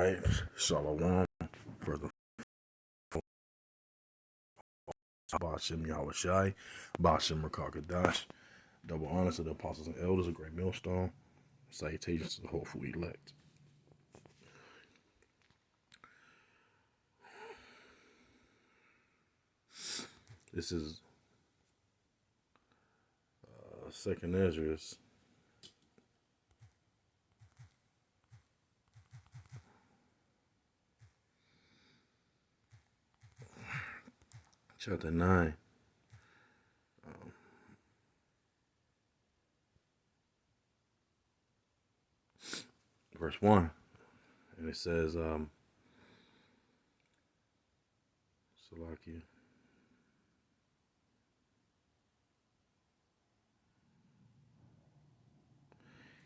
right. Shalom. Further, Bashim Yahushai, Bashim Rakakadash. Double honors to the apostles and elders, a great millstone. Salutations to the hopeful elect. This is Second Ezra's chapter 9. Verse 1. And it says, Salakia.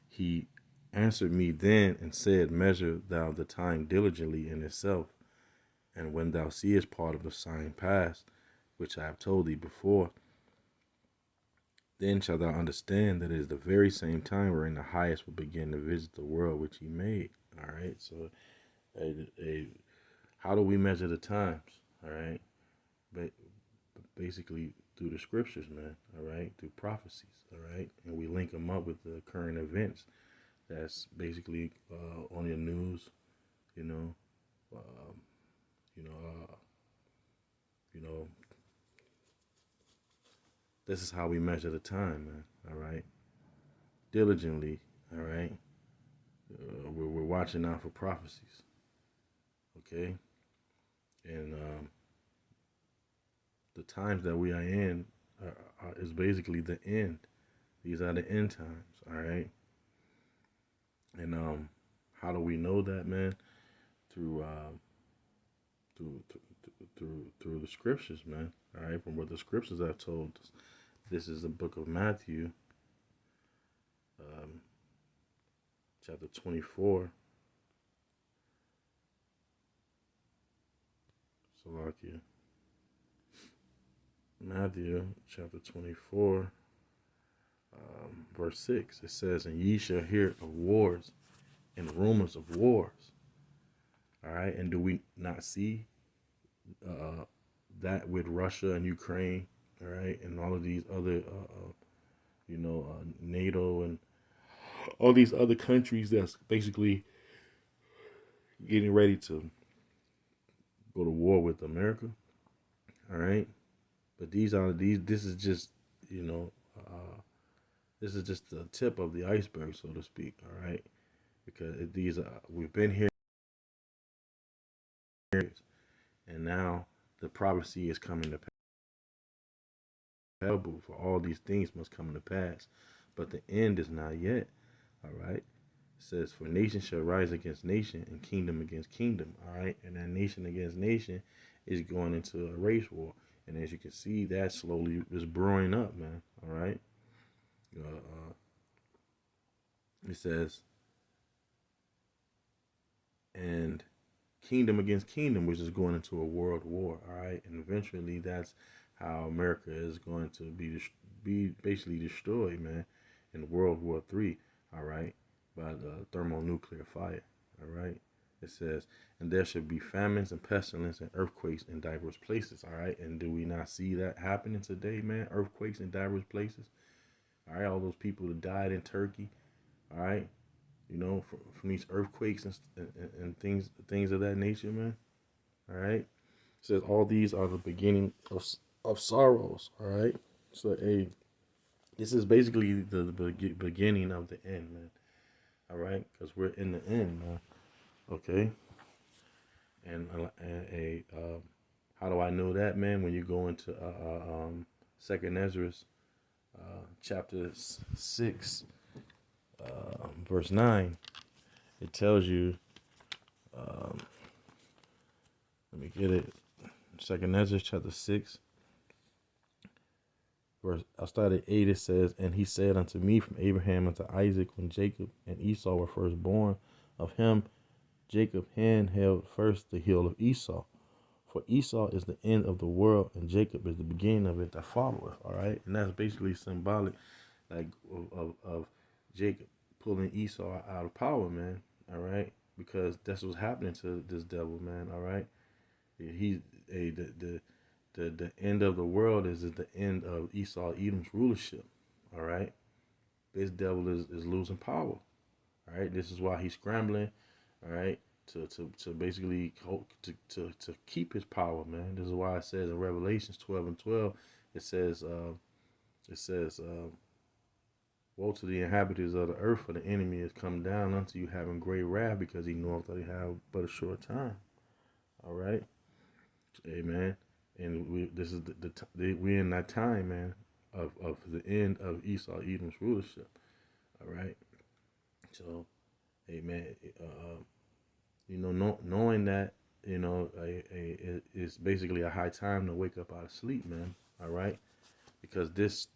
He answered me then and said, measure thou the time diligently in itself, and when thou seest part of the sign past, which I have told thee before, then shalt thou understand that it is the very same time wherein the highest will begin to visit the world which he made. All right. So, how do we measure the times? All right. But basically through the scriptures, man. All right. Through prophecies. All right. And we link them up with the current events. That's basically on your news. You know. You know. This is how we measure the time, man. All right. Diligently. All right. We're watching out for prophecies. Okay. And the times that we are in is basically the end. These are the end times. All right. And how do we know that, man? Through the scriptures, man. All right. From what the scriptures have told us. This is the book of Matthew, chapter 24. Salakia. Matthew, chapter 24, verse 6. It says, and ye shall hear of wars and rumors of wars. All right. And do we not see that with Russia and Ukraine? All right. And all of these other, NATO and all these other countries that's basically getting ready to go to war with America. All right. But this is just, this is just the tip of the iceberg, so to speak. All right. Because we've been here, and now the prophecy is coming to pass. For all these things must come to pass, but the end is not yet. All right. It says, for nation shall rise against nation and kingdom against kingdom. All right. And that nation against nation is going into a race war. And as you can see, that slowly is brewing up, man. All right. It says, and kingdom against kingdom, which is going into a world war. All right. And eventually that's how America is going to be basically destroyed, man, in World War III. All right. By the thermonuclear fire. All right. It says, and there should be famines and pestilence and earthquakes in diverse places. All right. And do we not see that happening today, man? Earthquakes in diverse places. All right. All those people who died in Turkey. All right. From these earthquakes and things of that nature, man. All right. It says all these are the beginning of sorrows. All right. So, this is basically the beginning of the end, man. All right. Because we're in the end, man. Okay. And how do I know that, man? When you go into Second Ezra's chapter 6, verse 9, it tells you. Let me get it. Second Ezra chapter 6, verse. I started 8. It says, and he said unto me, from Abraham unto Isaac, when Jacob and Esau were first born, of him Jacob's hand held first the heel of Esau. For Esau is the end of the world, and Jacob is the beginning of it that followeth. All right. And that's basically symbolic, like, of Jacob pulling Esau out of power, man. All right. because that's what's happening to this devil, man. All right, he a the end of the world is the end of Esau Edom's rulership. All right, this devil is losing power. All right, this is why he's scrambling. All right, to basically to keep his power, man. This is why it says in Revelations 12:12, it says it says. Woe to the inhabitants of the earth, for the enemy is come down unto you having great wrath, because he knoweth that he have but a short time. All right, amen. And this is we in that time, man, of the end of Esau Edom's rulership. All right, so amen. Knowing that, it's basically a high time to wake up out of sleep, man. All right, because this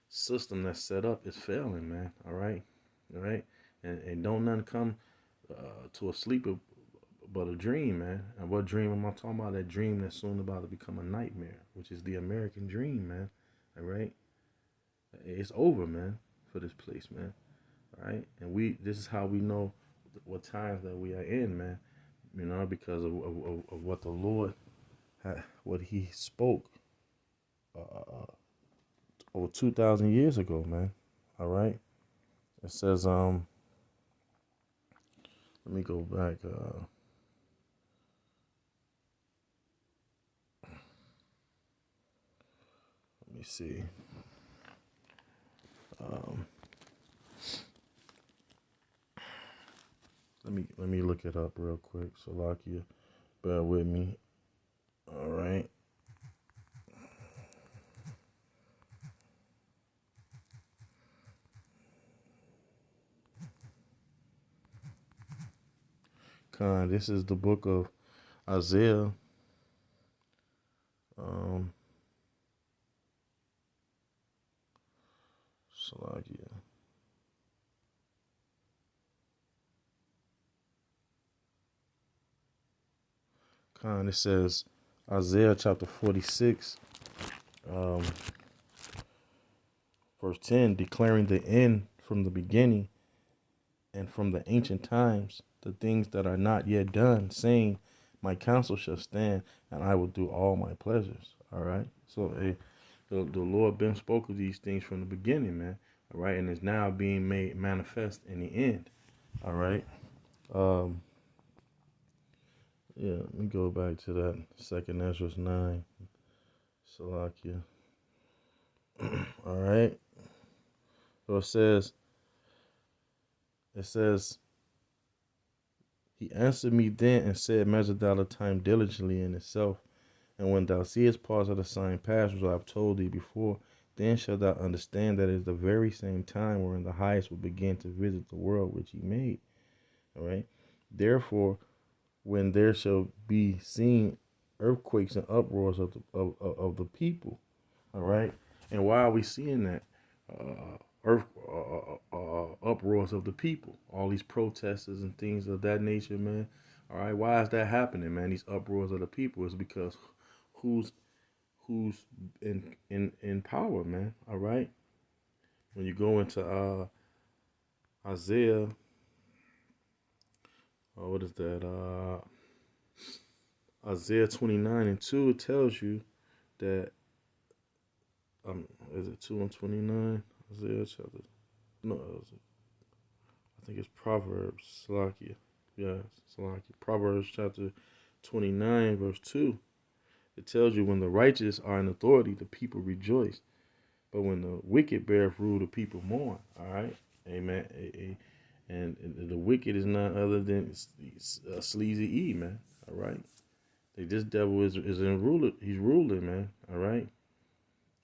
system that's set up is failing, man. All right, and don't none come to a sleep but a dream, man. And what dream am I talking about? That dream that's soon about to become a nightmare, which is the American dream, man. All right, it's over, man, for this place, man. All right, and this is how we know what times that we are in, man. Because of what the Lord what He spoke over 2,000 years ago, man. All right. It says, let me go back. Let me see. Let me look it up real quick. Salakia, bear with me. All right. This is the book of Isaiah. Salakia. It says Isaiah chapter 46, verse 10, declaring the end from the beginning and from the ancient times, the things that are not yet done, saying, my counsel shall stand, and I will do all my pleasures. All right. So the Lord been spoke of these things from the beginning, man. All right, and it's now being made manifest in the end. All right. Yeah, let me go back to that 2nd Ezra 9. Salakia. All right. So it says, he answered me then and said, measure thou the time diligently in itself. And when thou seest parts of the sign pass, which I have told thee before, then shalt thou understand that it is the very same time wherein the highest will begin to visit the world which he made. All right. Therefore, when there shall be seen earthquakes and uproars of the people, all right. And why are we seeing that? Uproars of the people, all these protesters and things of that nature, man. All right, why is that happening, man? These uproars of the people is because who's in power, man. All right. When you go into Isaiah, what is that? Isaiah 29:2, it tells you that is it 2:29? Isaiah chapter, no, I think it's Proverbs, Salakia. Yeah, Salakia. Proverbs chapter 29, verse 2. It tells you when the righteous are in authority, the people rejoice. But when the wicked beareth rule, the people mourn. All right? Amen. And the wicked is none other than sleazy E, man. All right? This devil is in ruler. He's ruling, man. All right?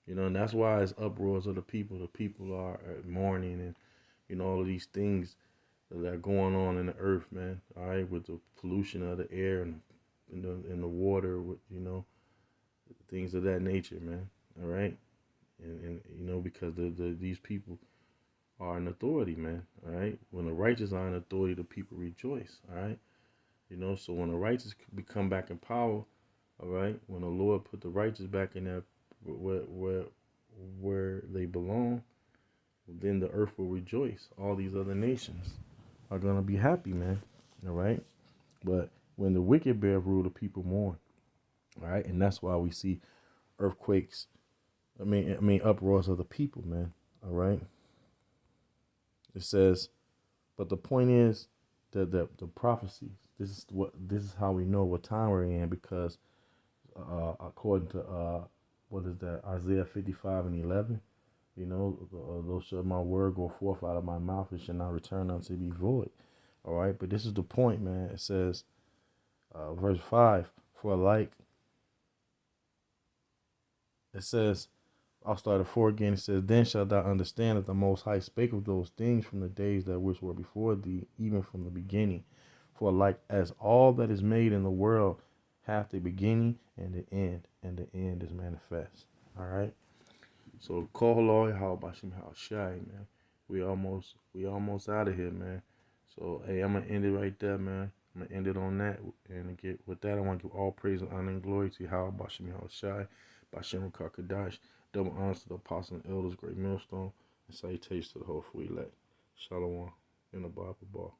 And that's why it's uproars of the people. The people are mourning and, all of these things that are going on in the earth, man. All right? With the pollution of the air and in the water, with, things of that nature, man. All right? And because these people are in authority, man. All right. When the righteous are in authority, the people rejoice. All right. So when the righteous become back in power, all right. When the Lord put the righteous back in there, where they belong, then the earth will rejoice. All these other nations, are gonna be happy, man. All right. But when the wicked bear rule, the people mourn. All right, and that's why we see earthquakes. I mean uproars of the people, man. All right. It says, but the point is that the prophecies. This is how we know what time we're in, because according to what is that, Isaiah 55:11. You know, those shall my word go forth out of my mouth, it shall not return unto me void. All right, but this is the point, man. It says, verse 5, for like, it says, I'll start at 4 again. It says, then shalt thou understand that the Most High spake of those things from the days that which were before thee, even from the beginning. For like as all that is made in the world hath a beginning and an end, and the end is manifest. All right. So call Lord, how about how shy, man. We almost out of here, man. So hey, I'm gonna end it right there, man. I'm gonna end it on that, and get with that. I want to give all praise and honor and glory to how about how shy, by Shem Kakadash. Double honors to the apostles and elders, great millstone, and salutations to the whole free elect. Shalom in the Bible ball.